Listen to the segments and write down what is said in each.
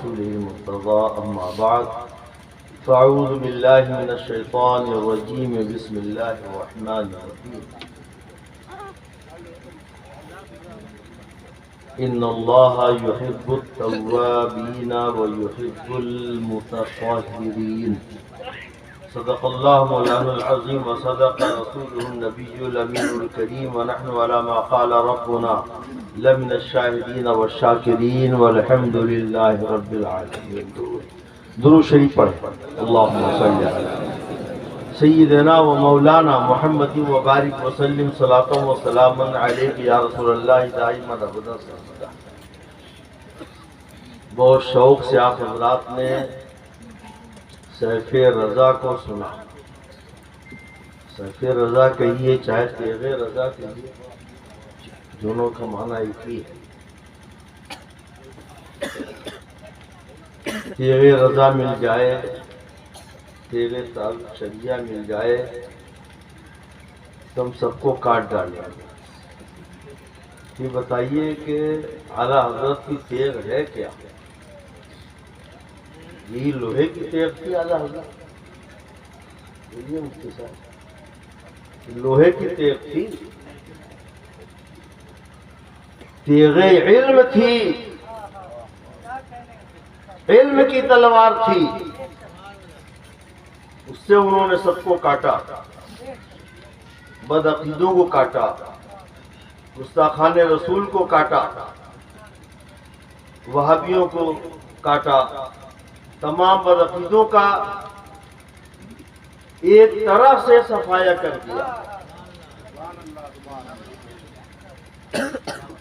المرتضى أما بعد فأعوذ بالله من الشيطان الرجيم بسم الله الرحمن الرحيم إن الله يحب التوابين ويحب المتطهرين صدق الله مولانا العظيم وصدق رسوله النبي الأمين الكريم ونحن على ما قال ربنا لمن الشاهدين والشاكرين والحمد لله رب العالمين. درود شریف پڑھیں. اللهم صل على سيدنا ومولانا محمد وبارك وسلم صلاة وسلاما عليك يا رسول الله دائما ابدا سرمدا. بہت شوق سے آپ حضرات نے سیف رضا کو سنا. سیف رضا کہیے چاہے تیغ رضا کہیے، دونوں کا معنی ایک ہی ہے. تیغ رضا مل جائے، تیغ تعلق شریعہ مل جائے تم سب کو کاٹ ڈالیں. یہ بتائیے کہ اعلیٰ حضرت کی تیغ ہے کیا؟ یہی لوہے کی تیغ تھی اعلیٰ حضرت؟ یہ مفتی صاحب لوہے کی تیغ تھی، تیغ علم تھی، علم کی تلوار تھی. اس سے انہوں نے سب کو کاٹا، بدعقیدوں کو کاٹا، گستاخان رسول کو کاٹا، وہابیوں کو کاٹا، تمام بدعقیدوں کا ایک طرح سے صفایا کر دیا.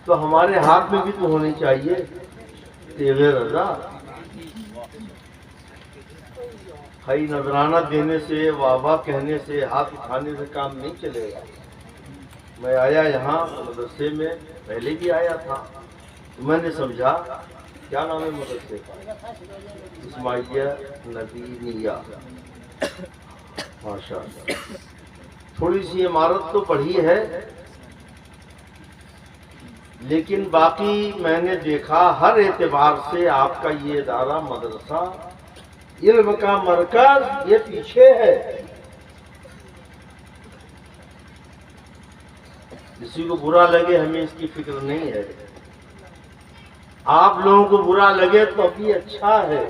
تو ہمارے ہاتھ میں بھی تو ہونی چاہیے تیغ رضا. خالی نذرانہ دینے سے، واہ واہ کہنے سے، ہاتھ اٹھانے سے کام نہیں چلے گا. میں آیا یہاں مدرسے میں، پہلے بھی آیا تھا، میں نے سمجھا کیا نام ہے مدرسے کا؟ اسماعیلیہ ندینیہ. ماشاء اللہ تھوڑی سی عمارت تو پڑھی ہے، لیکن باقی میں نے دیکھا ہر اعتبار سے آپ کا یہ ادارہ مدرسہ علم کا مرکز یہ پیچھے ہے. کسی کو برا لگے ہمیں اس کی فکر نہیں ہے. آپ لوگوں کو برا لگے تو ابھی اچھا ہے،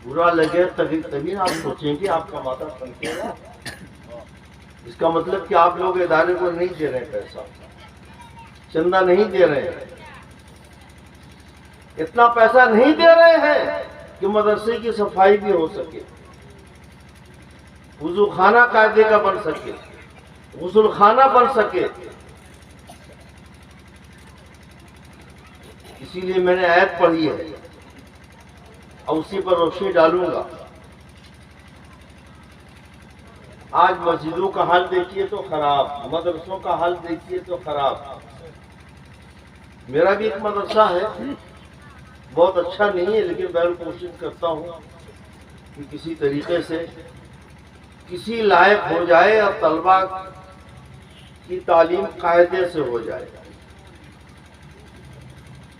برا لگے تبھی آپ سوچیں گے آپ کا ماتھا پھنکے گا. اس کا مطلب کہ آپ لوگ ادارے کو نہیں دے رہے پیسہ، چندہ نہیں دے رہے ہیں، اتنا پیسہ نہیں دے رہے ہیں کہ مدرسے کی صفائی بھی ہو سکے، وضو خانہ قاعدے کا بن سکے، غسل خانہ بن سکے. اسی لیے میں نے آیت پڑھی ہے اور اسی پر روشنی ڈالوں گا. آج مسجدوں کا حال دیکھیے تو خراب، مدرسوں کا حال دیکھیے تو خراب. میرا بھی ایک مدرسہ ہے، بہت اچھا نہیں ہے، لیکن میں کوشش کرتا ہوں کہ کسی طریقے سے کسی لائق ہو جائے اور طلبہ کی تعلیم قاعدے سے ہو جائے.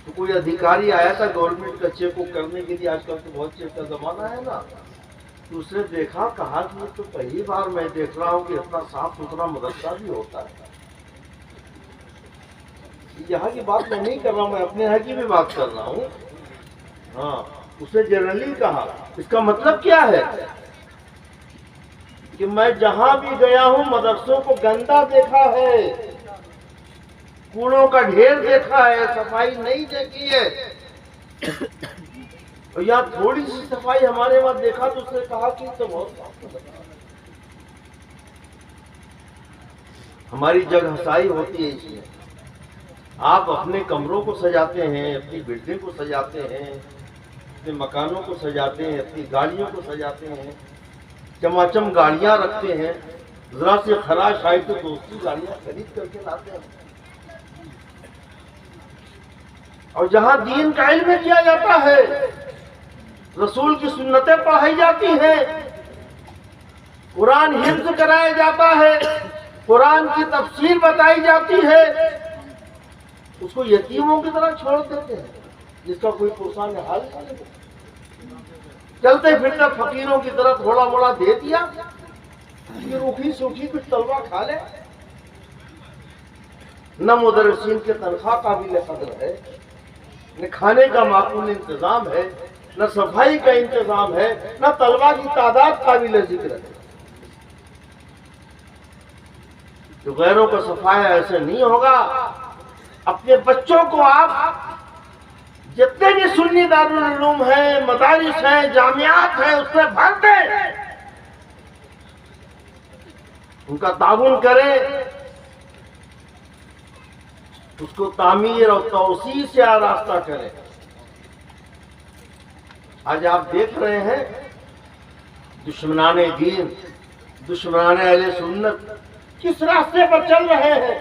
تو کوئی ادھیکاری آیا تھا گورنمنٹ کا چیک کو کرنے کے لیے، آج کل تو بہت چیک کا زمانہ ہے نا، تو اس نے دیکھا کہا کہ یہ تو پہلی بار میں دیکھ رہا ہوں کہ اتنا صاف ستھرا مدرسہ بھی ہوتا ہے. یہاں کی بات میں نہیں کر رہا ہوں، میں اپنے یہاں کی بھی بات کر رہا ہوں. ہاں اس نے جنرلی کہا. اس کا مطلب کیا ہے کہ میں جہاں بھی گیا ہوں مدرسوں کو گندا دیکھا ہے، کوڑوں کا ڈھیر دیکھا ہے، صفائی نہیں دیکھی ہے. اور یہاں تھوڑی سی صفائی ہمارے وہاں دیکھا تو اس نے کہا کہ تو بہت صاف مدرسہ. ہماری جگہ ہسائی ہوتی ہے. اس میں آپ اپنے کمروں کو سجاتے ہیں، اپنی بلڈنگ کو سجاتے ہیں، اپنے مکانوں کو سجاتے ہیں، اپنی گاڑیوں کو سجاتے ہیں، چماچم گاڑیاں رکھتے ہیں. ذرا سے خراش آئی تو دوسری گاڑیاں خرید کر کے لاتے ہیں. اور جہاں دین کا علم کیا جاتا ہے، رسول کی سنتیں پڑھائی جاتی ہیں، قرآن حفظ کرایا جاتا ہے، قرآن کی تفسیر بتائی جاتی ہے، اس کو یتیموں کی طرح چھوڑ دیتے ہیں جس کا کوئی پرسان حال نہیں. چلتے پھرتے فقیروں کی طرف تھوڑا موڑا دے دیا، یہ روکھی سوکھی کچھ طلبہ کھا لے۔ نہ مدرسین کے تنخواہ قابل قدر ہے، نہ کھانے کا معقول انتظام ہے، نہ صفائی کا انتظام ہے، نہ طلبہ کی تعداد قابل ذکر ہے۔ تو غیروں کا صفایا ایسے نہیں ہوگا۔ اپنے بچوں کو آپ جتنے بھی سنی دارالعلوم ہیں، مدارس ہیں، جامعات ہیں، اس میں بھر دیں، ان کا تعاون کریں، اس کو تعمیر اور توسیع سے آراستہ کریں۔ آج آپ دیکھ رہے ہیں دشمنان دین، دشمنان اہل سنت کس راستے پر چل رہے ہیں۔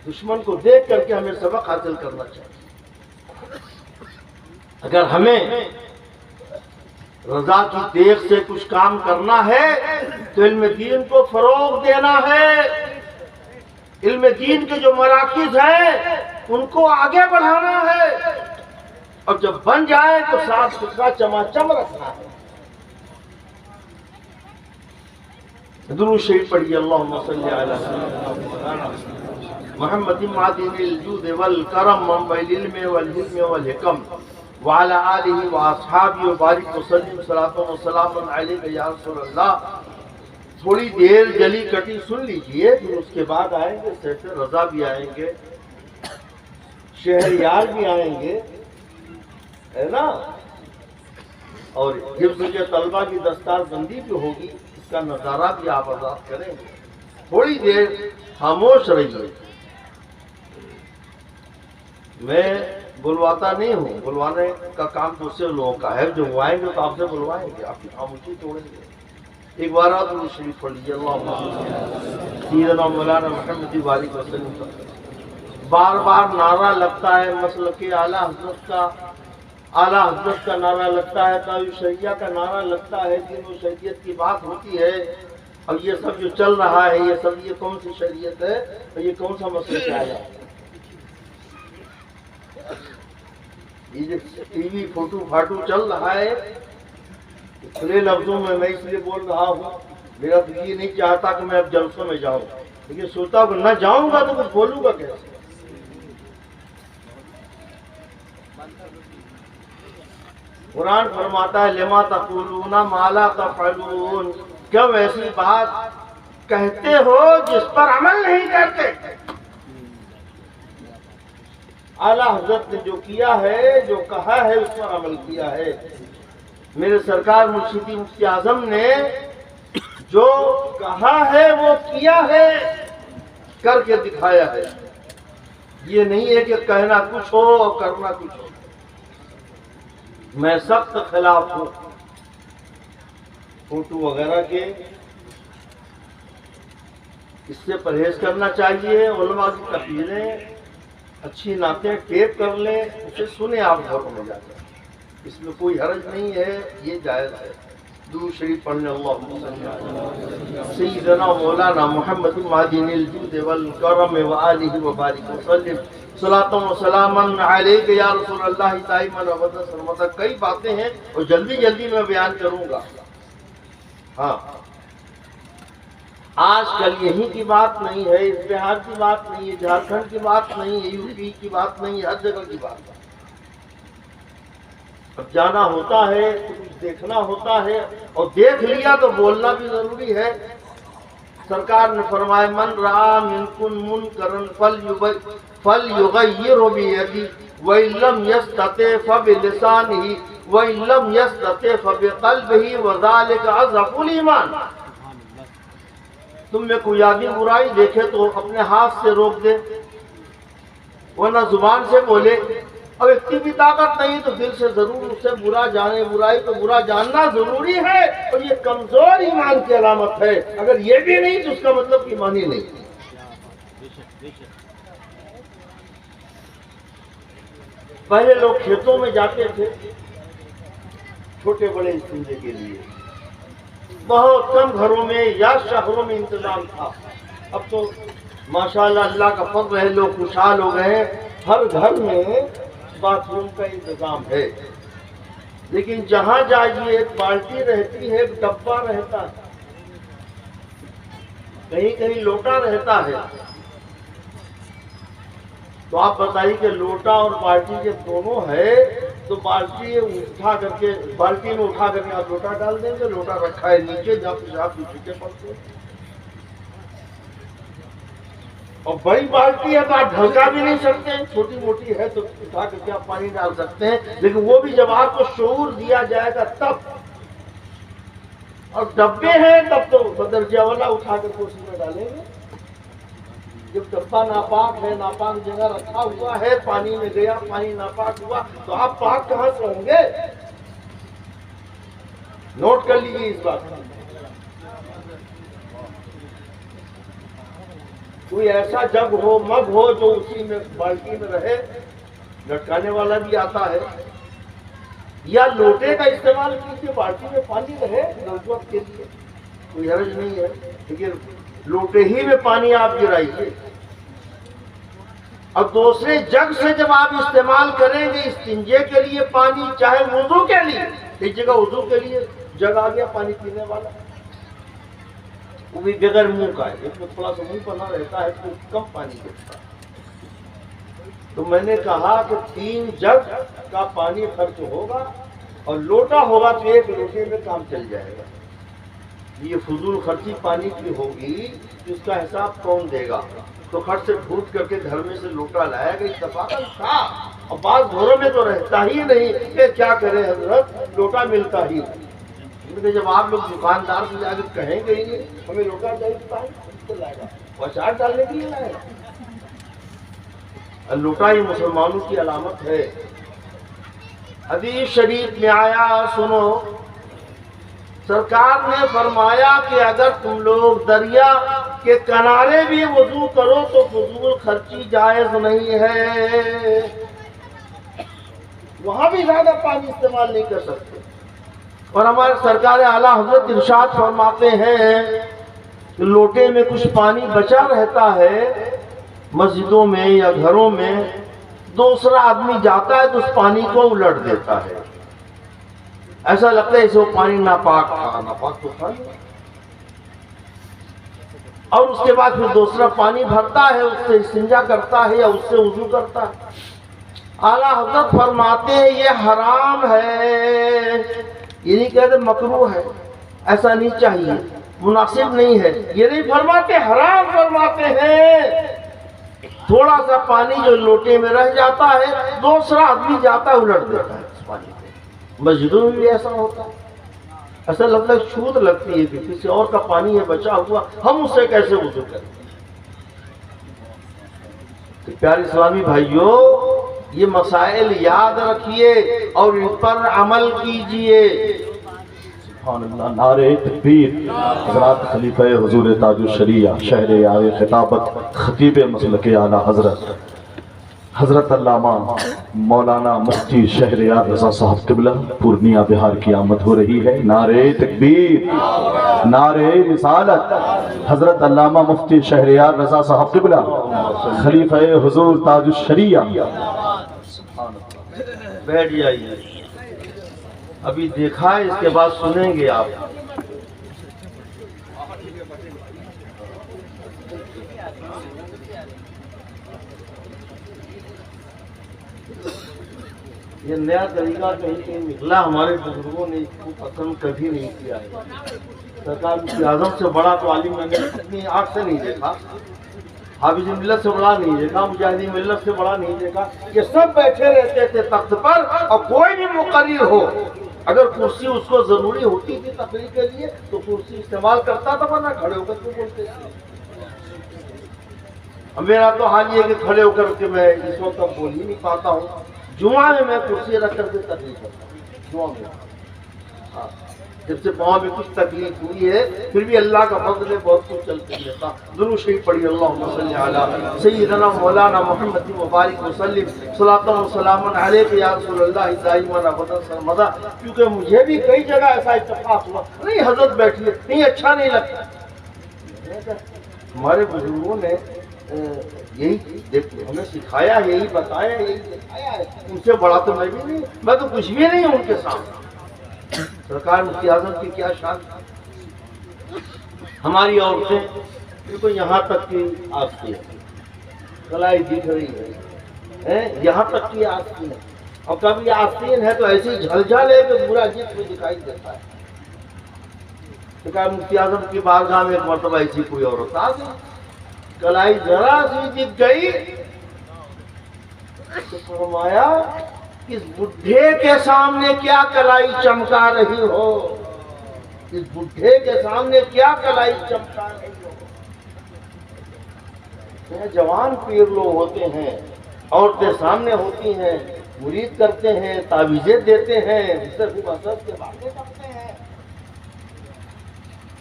دشمن کو دیکھ کر کے ہمیں سبق حاصل کرنا چاہیے۔ اگر ہمیں رضا کی دیکھ سے کچھ کام کرنا ہے تو علم دین کو فروغ دینا ہے، علم دین کے جو مراکز ہیں ان کو آگے بڑھانا ہے، اور جب بن جائے تو صاف ستھرا چماچم رکھنا ہے۔ درود شریف پڑھیے، اللہم صلی علی سیدنا محمد معدن الجود والکرم منبع العلم والحلم والحکم وعلی آلہ واصحابہ وبارک وسلم صلاۃ و سلام علیک یا رسول اللہ۔ تھوڑی دیر جلی کٹی سن لیجئے، پھر اس کے بعد آئیں گے سیف رضا بھی آئیں گے، شہریار بھی آئیں گے، ہے نا، اور حفظ کے طلبہ کی دستار بندی بھی ہوگی، اس کا نظارہ بھی آپ آزاد کریں گے۔ تھوڑی دیر خاموش رہیے۔ میں بلواتا نہیں ہوں، بلوانے کا کام دوسرے لوگوں کا ہے، جو وہ آئیں گے تو آپ سے بلوائیں گے، آپ کی خاموشی توڑیں گے۔ ایک بار آپ درود شریف پڑھ لیجیے، اللہم سیدنا مولانا محمد بارک وسلم۔ بار بار نعرہ لگتا ہے مسلک اعلیٰ حضرت کا، اعلیٰ حضرت کا نعرہ لگتا ہے، تاوی شریعہ کا نعرہ لگتا ہے، دین و شریعت کی بات ہوتی ہے، اور یہ سب جو چل رہا ہے یہ سب، یہ کون سی شریعت ہے اور یہ کون سا مسلک اعلیٰ ہے؟ یہ جو ٹی وی فوٹو فاٹو چل رہا ہے، کھلے لفظوں میں میں اس لیے بول رہا ہوں، میرا تو یہ نہیں چاہتا کہ میں اب جلسوں میں جاؤں، لیکن سوچتا ہوں کہ نہ جاؤں گا تو کچھ بولوں گا کیسے۔ قرآن فرماتا ہے لما تقولون ما لا تفعلون، کیوں ایسی بات کہتے ہو جس پر عمل نہیں کرتے۔ اعلیٰ حضرت نے جو کیا ہے، جو کہا ہے، اس پر عمل کیا ہے۔ میرے سرکار مرشدی مفتی اعظم نے جو کہا ہے وہ کیا ہے، کر کے دکھایا ہے۔ یہ نہیں ہے کہ کہنا کچھ ہو اور کرنا کچھ ہو۔ میں سخت خلاف ہوں فوٹو وغیرہ کے، اس سے پرہیز کرنا چاہیے۔ علماء کی تقریریں اچھی نعتیں ٹیپ کر لیں، اسے سنیں آپ گھروں میں جا کر، اس میں کوئی حرج نہیں ہے، یہ جائز ہے۔ درود شریف پڑھنے، اللہم صلی علی سیدنا مولانا محمد معدن الجود والکرم وآلہ وبارک وسلم صلاۃ و سلام علیک یا رسول اللہ دائما ابدا سرمدا۔ کئی باتیں ہیں اور جلدی جلدی میں بیان کروں گا۔ ہاں، آج کل یہیں کی بات نہیں ہے، اس بہار کی بات نہیں ہے، جھارکھنڈ کی بات نہیں ہے، یو پی کی بات نہیں ہے، ہر جگہ کی بات ہے۔ اب جانا ہوتا ہے تو کچھ دیکھنا ہوتا ہے، اور دیکھ لیا تو بولنا بھی ضروری ہے۔ سرکار نے فرمایا من رأى منکم منکرا فلیغیرہ بیدہ وإن لم یستطع فبلسانہ وإن لم یستطع فبقلبہ وذلک اضعف الایمان۔ تم میں کوئی آدمی برائی دیکھے تو اپنے ہاتھ سے روک دے، ورنہ زبان سے بولے، اور اتنی بھی طاقت نہیں تو دل سے ضرور اسے برا جانے۔ برائی تو برا جاننا ضروری ہے، اور یہ کمزور ایمان کی علامت ہے۔ اگر یہ بھی نہیں تو اس کا مطلب ایمان ہی نہیں۔ پہلے لوگ کھیتوں میں جاتے تھے چھوٹے بڑے استنجے کے لیے، بہت کم گھروں میں یا شہروں میں انتظام تھا۔ اب تو ماشاءاللہ اللہ کا فضل ہے، لوگ خوشحال ہو گئے ہیں، ہر گھر میں باتھ روم کا انتظام ہے۔ لیکن جہاں جائیے ایک بالٹی رہتی ہے، ایک ڈبہ رہتا ہے، کہیں کہیں لوٹا رہتا ہے. تو آپ بتائیے کہ لوٹا اور بالٹی جب دونوں ہے تو بالٹی اٹھا کر کے، بالٹی میں اٹھا کر کے آپ لوٹا ڈال دیں گے، لوٹا رکھا ہے نیچے جہاں پیشاب بھی چھوٹے پڑتے ہیں. اور بڑی بالٹی ہے تو آپ ڈھلکا بھی نہیں سکتے ہیں، چھوٹی موٹی ہے تو اٹھا کر کے آپ پانی ڈال سکتے ہیں، لیکن وہ بھی جب آپ کو شعور دیا جائے گا تب. اور ڈبے ہیں تب تو بدرجہ والا اٹھا کر کے اسی میں ڈالیں گے. جب ڈبہ ناپاک ہے، ناپاک جگہ رکھا ہوا ہے، پانی میں گیا، پانی ناپاک ہوا تو آپ پاک کہاں سے ہوں گے؟ نوٹ کر لیجیے اس بات کو. کوئی ایسا جگ ہو، مگ ہو جو اسی میں بالٹی میں رہے، لٹکانے والا بھی آتا ہے، یا لوٹے کا استعمال کیجیے، بالٹی میں پانی رہے ضرورت کے لیے، کوئی حرج نہیں ہے، لیکن لوٹے ہی میں پانی آپ گرائیے. اور دوسرے جگ سے جب آپ استعمال کریں گے استنجے کے لیے پانی، چاہے وضو کے لیے، ایک جگہ وضو کے لیے جگ آ گیا پانی پینے والا، وہ بھی بغیر منہ کا ہے، ایک میں تھوڑا سا منہ بنا رہتا ہے تو کم پانی گرتا ہے. تو میں نے کہا کہ 3 جگ کا پانی خرچ ہوگا اور لوٹا ہوگا تو 1 لوٹے میں کام چل جائے گا. یہ فضول خرچی پانی کی ہوگی، اس کا حساب کون دے گا؟ تو خرچ سے ڈھونڈ کر کے گھر میں سے لوٹا لایا گیا، اتفاقاً تھا. اور بعض گھروں میں تو رہتا ہی نہیں کہ کیا کرے حضرت، لوٹا ملتا ہی نہیں. جب آپ لوگ دکاندار سے جا کے کہیں گے ہی ہمیں لوٹا چاہیے لائے گا، اور چار ڈالنے کے لیے لائے گا. لوٹا ہی مسلمانوں کی علامت ہے. حدیث شریف میں آیا، سنو، سرکار نے فرمایا کہ اگر تم لوگ دریا کے کنارے بھی وضو کرو تو فضول خرچی جائز نہیں ہے. وہاں بھی زیادہ پانی استعمال نہیں کر سکتے. اور ہمارے سرکار اعلیٰ حضرت ارشاد فرماتے ہیں کہ لوٹے میں کچھ پانی بچا رہتا ہے مسجدوں میں یا گھروں میں، دوسرا آدمی جاتا ہے تو اس پانی کو الٹ دیتا ہے، ایسا لگتا ہے اسے وہ پانی ناپاک تھا. ناپاک تو تھا. اور اس کے بعد پھر دوسرا پانی بھرتا ہے، اس سے استنجا کرتا ہے یا اس سے وضو کرتا ہے. اعلیٰ حضرت فرماتے ہیں یہ حرام ہے، یہ نہیں کہتے مکروہ ہے، ایسا نہیں چاہیے، مناسب نہیں ہے، یہ نہیں فرماتے، حرام فرماتے ہیں. تھوڑا سا پانی جو لوٹے میں رہ جاتا ہے، دوسرا آدمی جاتا ہے الٹ دیتا ہے اس پانی کو. مسجدوں میں بھی ایسا ہوتا ہے. ایسا لگتا ہے چھوٹ لگتی ہے کہ کسی اور کا پانی ہے بچا ہوا، ہم اس سے کیسے وضو کریں. تو پیارے اسلامی بھائیوں، یہ مسائل یاد رکھیے اور ان پر عمل کیجئے. سبحان اللہ. نعرہ تکبیر. حضرات خلیفہ حضور تاج الشریعہ شہر آئے خطابت خطیب مسلک اعلیٰ حضرت علامہ مولانا مفتی شہریار رضا صاحب قبلہ پورنیہ بہار کی آمد ہو رہی ہے. نعرہ تکبیر، نعرہ رسالت. حضرت علامہ مفتی شہریار رضا صاحب قبلہ خلیفہ حضور تاج الشریعہ. بیٹھ جائیے، ابھی دیکھا ہے، اس کے بعد سنیں گے آپ. یہ نیا طریقہ کہیں کہیں نکلا، ہمارے بزرگوں نے اس کو پسند کبھی نہیں کیا ہے. سرکار مفتی اعظم سے بڑا تو عالم میں نے اپنی آنکھ سے نہیں دیکھا، حافظ ملت سے بڑا نہیں دیکھا، مجاہدین ملت سے بڑا نہیں دیکھا، کہ سب بیٹھے رہتے تھے تخت پر اور کوئی بھی مقرر ہو، اگر کرسی اس کو ضروری ہوتی تھی تقریر کے لیے تو کرسی استعمال کرتا تھا، ورنہ کھڑے ہو کر کے بولتے تھے. میرا تو حال یہ ہے کہ کھڑے ہو کر کے میں اس وقت تک بول ہی نہیں پاتا ہوں. جمعہ میں کرسی رکھ کر کے تقریر کرتا ہوں. جمعہ میں جب سے پاؤں میں کچھ تکلیف ہوئی ہے، پھر بھی اللہ کا فضل ہے، بہت کچھ چلتے رہتا. درود شریف پڑھی، اللہم صلی علی سیدنا مولانا محمد مبارک وسلم، صلاۃ و سلام علیک یا رسول اللہ دائما ابدا سرمدا. کیونکہ مجھے بھی کئی جگہ ایسا اتفاق ہوا، نہیں حضرت بیٹھیے، نہیں اچھا نہیں لگتا. ہمارے بزرگوں نے یہی دیکھو ہمیں سکھایا ہے، یہی بتایا ہے، یہی دکھایا ہے، ان سے بڑا تو میں بھی نہیں، میں تو کچھ بھی نہیں ہوں ان کے سامنے۔ سرکار مفتی اعظم کی کیا شان، ہماری عورتیں دیکھو یہاں تک کی آستی ہے، کلائی دکھ رہی ہے، یہاں تک کی آستی ہے، اور کبھی آستین ہے تو ایسی جھلجھل ہے کہ پورا جسم دکھائی دیتا ہے۔ سرکار مفتی اعظم کی بارگاہ میں ایک مرتبہ ایسی کوئی عورت آ گئی، کلائی ذرا سی دکھ گئی تو فرمایا اس بڈھے کے سامنے کیا کلائی چمکا رہی ہو، اس بڈھے کے سامنے کیا کلائی چمکا رہی ہو۔ جوان پیر لوگ ہوتے ہیں، عورتیں سامنے ہوتی ہیں، مرید کرتے ہیں، تعویذیں دیتے ہیں، صرف کے باتیں کرتے ہیں۔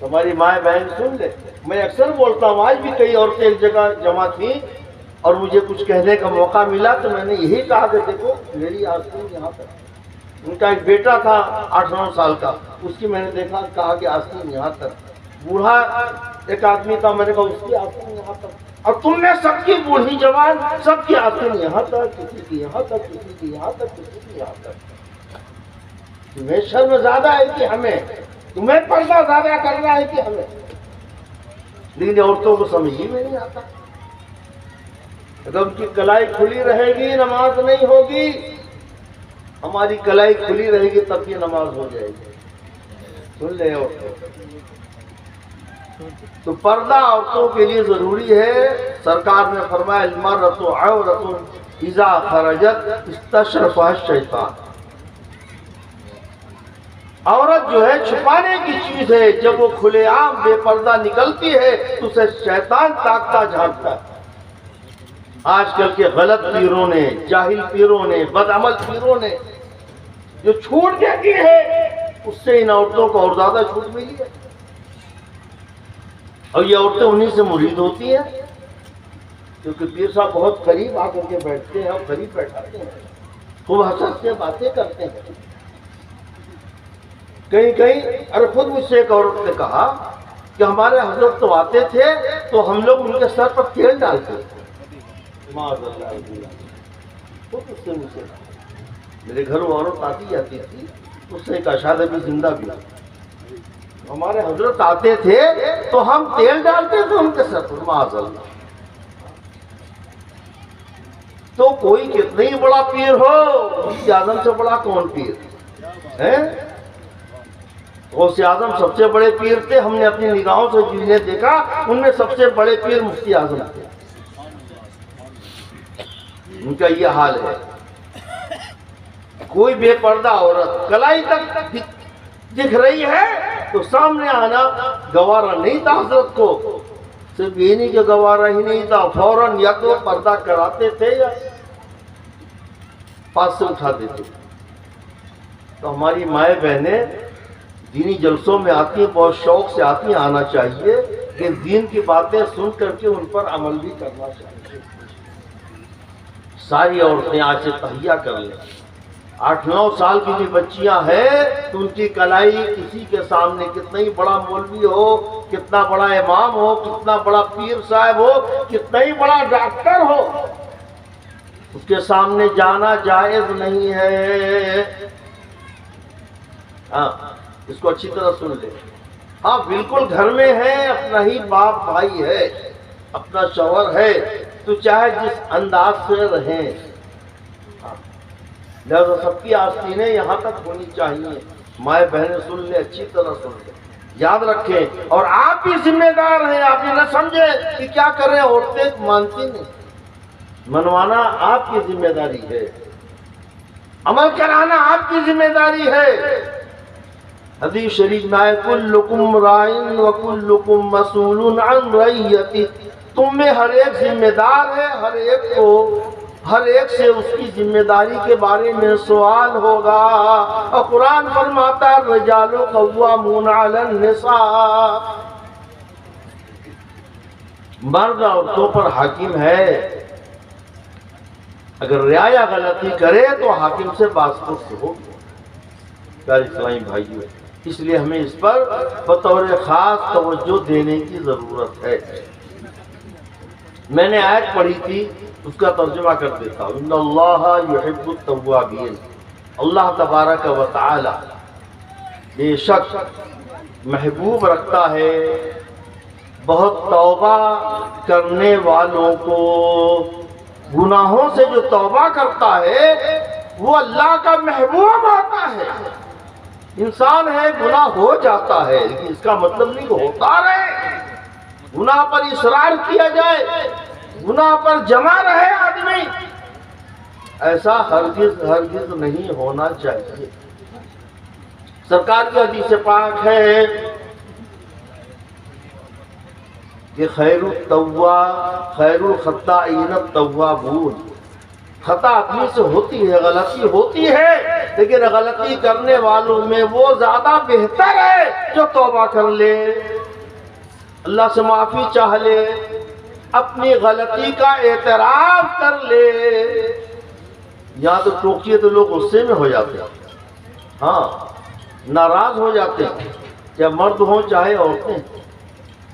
ہماری مائیں بہن سن لے، میں اکثر بولتا ہوں، آج بھی کئی عورتیں ایک جگہ جمع تھیں اور مجھے کچھ کہنے کا موقع ملا تو میں نے یہی کہا کہ دیکھو میری آستین یہاں تک، ان کا ایک بیٹا تھا 8-9 سال کا، اس کی میں نے دیکھا، کہا کہ آستین یہاں تک، بوڑھا ایک آدمی تھا، میں نے کہا اس کی آستین یہاں تک، اور تم نے سب کی بوڑھی جوان سب کی آستین یہاں تک، کسی کی یہاں تک، کسی کی یہاں تک، کسی کی یہاں تک۔ تمہیں شرم زیادہ ہے کہ ہمیں، تمہیں پردہ زیادہ کرنا ہے کہ ہمیں، لیکن عورتوں کو سمجھ ہی میں نہیں آتا۔ اگر ان کی کلائی کھلی رہے گی نماز نہیں ہوگی، ہماری کلائی کھلی رہے گی تب یہ نماز ہو جائے گی۔ سن لے عورتوں، تو پردہ عورتوں کے لیے ضروری ہے۔ سرکار نے فرمایا المرأۃ عورۃ اذا خرجت استشرفها الشیطان، عورت جو ہے چھپانے کی چیز ہے، جب وہ کھلے عام بے پردہ نکلتی ہے تو اسے شیطان تاکتا جھانکتا ہے۔ آج کل کے غلط پیروں نے، جاہل پیروں نے، بدعمل پیروں نے جو چھوٹ دیتی ہے، اس سے ان عورتوں کو اور زیادہ چھوٹ ملی ہے، اور یہ عورتیں انہی سے مرید ہوتی ہیں، کیونکہ پیر صاحب بہت قریب آ کر کے بیٹھتے ہیں اور قریب بیٹھاتے ہیں، خوب ہنستے ہیں، باتیں کرتے ہیں۔ کہیں ارے خود مجھ سے ایک عورت نے کہا کہ ہمارے حضرت تو آتے تھے تو ہم لوگ ان کے سر پر تیل ڈالتے تھے۔ خود اس سے مجھ سے کہا، میرے گھر وہ عورت آتی جاتی تھی، اس نے کہا شاید ابھی زندہ بھی، ہمارے حضرت آتے تھے تو ہم تیل ڈالتے تھے ان کے سر پر، معاذ اللہ۔ تو کوئی کتنا ہی بڑا پیر ہو، غوث اعظم سے بڑا کون پیر ہے؟ غوث اعظم سب سے بڑے پیر تھے، ہم نے اپنی نگاہوں سے جنہیں دیکھا ان میں سب سے بڑے پیر مفتی اعظم تھے، ان کا یہ حال ہے۔ کوئی بے پردہ عورت کلائی تک دکھ رہی ہے تو سامنے آنا گوارا نہیں تھا حضرت کو، صرف یہ نہیں کہ گوارا ہی نہیں تھا، فوراً یا تو پردہ کراتے تھے یا پاس سے اٹھا دیتے۔ تو ہماری مائیں بہنیں دینی جلسوں میں آتی ہیں، بہت شوق سے آتی ہیں، آنا چاہیے کہ دین کی باتیں سن کر کے ان پر عمل بھی کرنا چاہیے۔ ساری عورتیں آج سے تہیا کر لیں، 8-9 سال کی بھی بچیاں ہیں تو ان کی کلائی کسی کے سامنے، کتنا ہی بڑا مولوی ہو، کتنا بڑا امام ہو، کتنا بڑا پیر صاحب ہو، کتنا ہی بڑا ڈاکٹر ہو، اس کے سامنے جانا جائز نہیں ہے۔ ہاں اس کو اچھی طرح سن لے۔ ہاں بالکل گھر میں ہے، اپنا ہی باپ بھائی ہے، اپنا شوہر ہے، تو چاہے جس انداز سے رہیں، لہذا سب کی آستینیں یہاں تک ہونی چاہیے۔ مائیں بہنیں سن لیں، اچھی طرح سن لیں، یاد رکھیں، اور آپ بھی ذمہ دار ہیں۔ آپ یہ نہ سمجھیں کہ کیا کر رہے ہیں، عورتیں مانتی نہیں، منوانا آپ کی ذمہ داری ہے، عمل کرانا آپ کی ذمہ داری ہے۔ حدیث شریف میں آئے کلکم رائن وکلکم مسئول عن رعیتہ، تم میں ہر ایک ذمہ دار ہے، ہر ایک سے اس کی ذمہ داری کے بارے میں سوال ہوگا۔ اور قرآن فرماتا ہے الرجال قوامون علی النساء، مرد عورتوں پر حاکم ہے، اگر رعایا غلطی کرے تو حاکم سے باز پرس ہوگی۔ پیارے اسلامی بھائیو، اس لیے ہمیں اس پر بطور خاص توجہ دینے کی ضرورت ہے۔ میں نے آیت پڑھی تھی، اس کا ترجمہ کر دیتا ہوں۔ ان اللہ یحب التوابین، اللہ تبارک و تعالی بے شک محبوب رکھتا ہے بہت توبہ کرنے والوں کو۔ گناہوں سے جو توبہ کرتا ہے وہ اللہ کا محبوب ہوتا ہے۔ انسان ہے، گناہ ہو جاتا ہے، لیکن اس کا مطلب نہیں کہ ہوتا رہے، گناہ پر اصرار کیا جائے، گناہ پر جمع رہے آدمی، ایسا ہرگز نہیں ہونا چاہیے۔ سرکار کی حدیث پاک ہے کہ خیر الخطائین التوابون، خطا آدمی سے ہوتی ہے، غلطی ہوتی ہے، لیکن غلطی کرنے والوں میں وہ زیادہ بہتر ہے جو توبہ کر لے، اللہ سے معافی چاہ لے، اپنی غلطی کا اعتراف کر لے۔ یہاں تو ٹوکیے تو لوگ غصے میں ہو جاتے ہیں، ہاں ناراض ہو جاتے ہیں، چاہے مرد ہوں چاہے عورتیں۔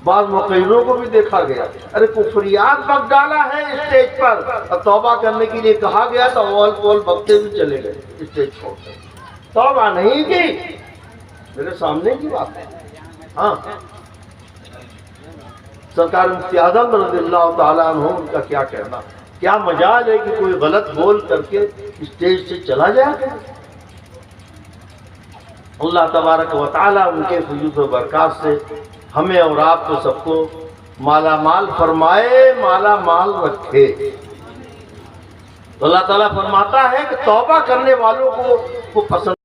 بعض مقیروں کو بھی دیکھا گیا، ارے کفریات بک ڈالا ہے اسٹیج پر، اور توبہ کرنے کے لیے کہا گیا تو اول پول بکتے بھی چلے گئے اسٹیج چھوڑ کر، توبہ نہیں کی۔ میرے سامنے کی بات ہے، ہاں سرکار مفتی اعظم رضی اللہ تعالیٰ عنہ، ان کا کیا کہنا، کیا مجال ہے کہ کوئی غلط بول کر کے اسٹیج سے چلا جائے۔ اللہ تبارک و تعالیٰ ان کے فیوز و برکات سے ہمیں اور آپ کو سب کو مالا مال فرمائے، مالا مال رکھے۔ اللہ تعالیٰ فرماتا ہے کہ توبہ کرنے والوں کو وہ پسند